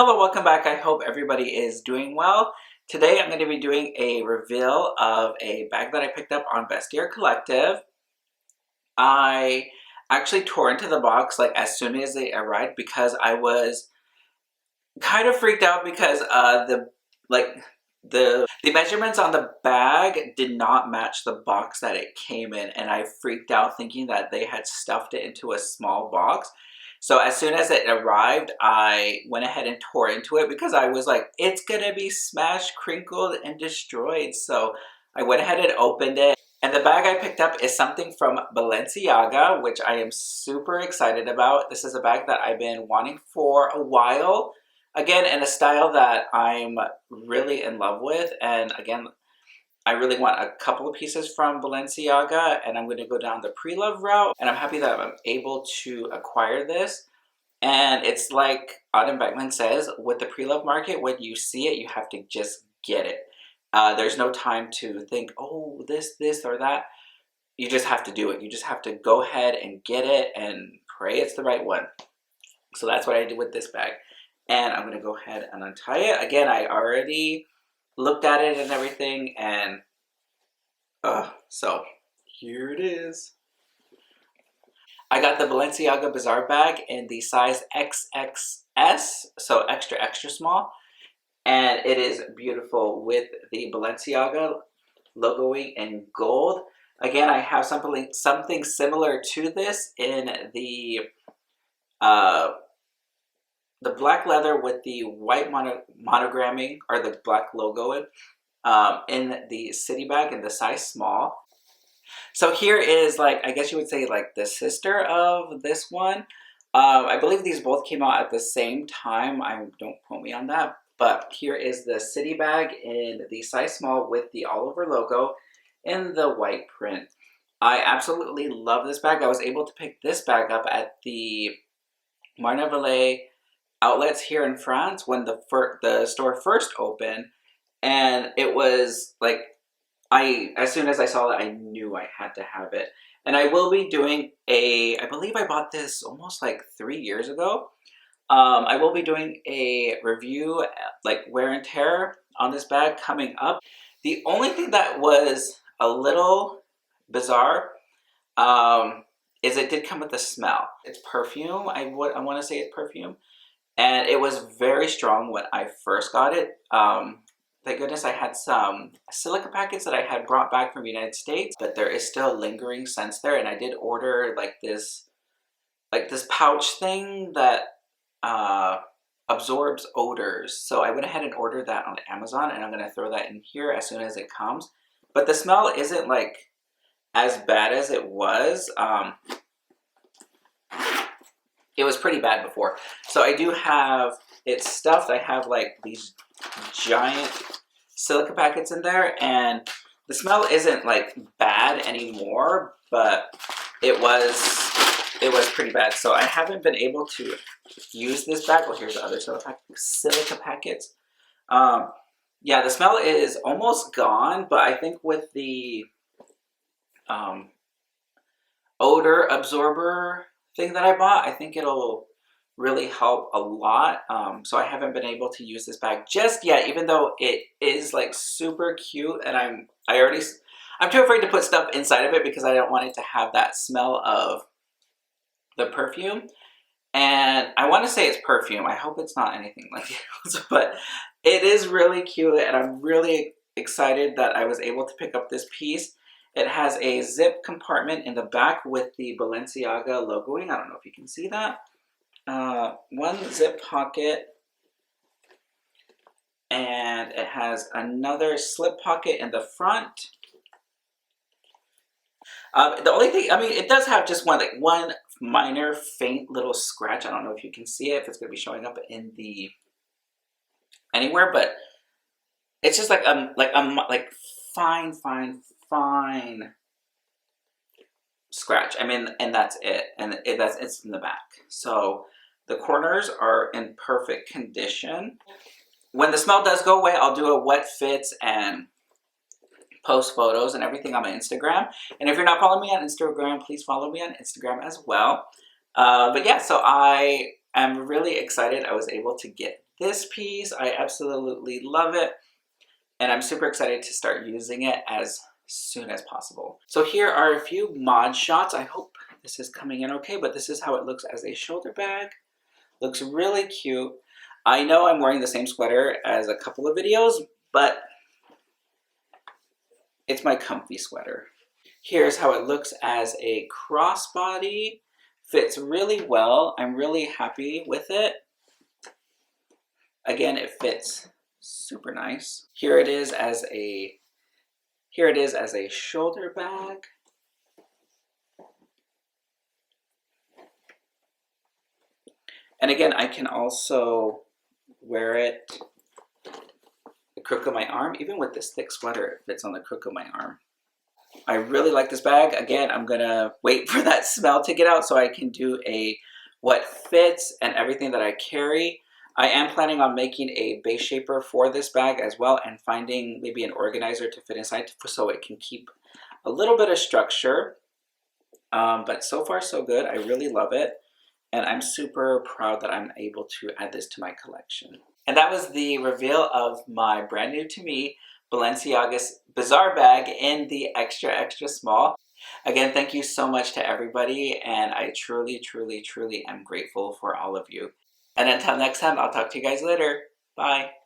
Hello, welcome back. I hope everybody is doing well. Today I'm going to be doing a reveal of a bag that I picked up on Vestiaire Collective. I actually tore into the box like as soon as they arrived because I was kind of freaked out because the measurements on the bag did not match the box that it came in, and I freaked out thinking that they had stuffed it into a small box. So as soon as it arrived, I went ahead and tore into it because I was like, it's gonna be smashed, crinkled, and destroyed. So I went ahead and opened it. And the bag I picked up is something from Balenciaga, which I am super excited about. This is a bag that I've been wanting for a while. Again, in a style that I'm really in love with. And again, I really want a couple of pieces from Balenciaga, and I'm going to go down the pre-love route. And I'm happy that I'm able to acquire this. And it's like Autumn Beckman says, with the pre-love market, when you see it, you have to just get it. There's no time to think, oh, this, or that. You just have to do it. You just have to go ahead and get it and pray it's the right one. So that's what I did with this bag. And I'm going to go ahead and untie it. Again, I already looked at it and everything, and so here it is. I got the Balenciaga Bazar bag in the size XXS, so extra, extra small. And it is beautiful with the Balenciaga logoing in gold. Again, I have something similar to this in the black leather with the white monogramming, or the black logo in the city bag in the size small. So here is, like, I guess you would say like the sister of this one. I believe these both came out at the same time. Don't quote me on that. But here is the city bag in the size small with the all over logo in the white print. I absolutely love this bag. I was able to pick this bag up at the Marne outlets here in France when the store first opened, and it was like, as soon as I saw it, I knew I had to have it. And I will be doing I believe I bought this almost like 3 years ago. I will be doing a review, like wear and tear on this bag coming up. The only thing that was a little bizarre is it did come with a smell. It's perfume. I want to say it's perfume. And it was very strong when I first got it. Thank goodness I had some silica packets that I had brought back from the United States, but there is still lingering scents there. And I did order like this pouch thing that absorbs odors. So I went ahead and ordered that on Amazon, and I'm going to throw that in here as soon as it comes. But the smell isn't like as bad as it was. It was pretty bad before. So I do have it stuffed. I have like these giant silica packets in there, and the smell isn't like bad anymore, but it was pretty bad. So I haven't been able to use this bag. Well, here's the other silica packets. Yeah, the smell is almost gone, but I think with the odor absorber thing that I bought, I think it'll really help a lot. So I haven't been able to use this bag just yet, even though it is like super cute, and I'm too afraid to put stuff inside of it because I don't want it to have that smell of the perfume. And I want to say it's perfume. I hope it's not anything like it, but it is really cute, and I'm really excited that I was able to pick up this piece. It has a zip compartment in the back with the Balenciaga logoing. I don't know if you can see that. One zip pocket, and it has another slip pocket in the front. The only thing, I mean, it does have just one minor faint little scratch. I don't know if you can see it, if it's going to be showing up in the anywhere, but it's just like fine scratch. I mean, and that's it, and it's in the back. So the corners are in perfect condition. When the smell does go away, I'll do a wet fits and post photos and everything on my Instagram. And if you're not following me on Instagram, please follow me on Instagram as well. But yeah, so I I'm really excited I was able to get this piece. I absolutely love it. And I'm super excited to start using it as soon as possible. So here are a few mod shots. I hope this is coming in okay, but this is how it looks as a shoulder bag. Looks really cute. I know I'm wearing the same sweater as a couple of videos, but it's my comfy sweater. Here's how it looks as a crossbody. Fits really well. I'm really happy with it. Again, it fits super nice. Here it is as a shoulder bag. And again, I can also wear it the crook of my arm. Even with this thick sweater, it fits on the crook of my arm. I really like this bag. Again, I'm gonna wait for that smell to get out so I can do a what fits and everything that I carry. I am planning on making a base shaper for this bag as well and finding maybe an organizer to fit inside so it can keep a little bit of structure. But so far so good. I really love it. And I'm super proud that I'm able to add this to my collection. And that was the reveal of my brand new to me Balenciaga's Bazar bag in the extra, extra small. Again, thank you so much to everybody, and I truly, truly, truly am grateful for all of you. And until next time, I'll talk to you guys later. Bye.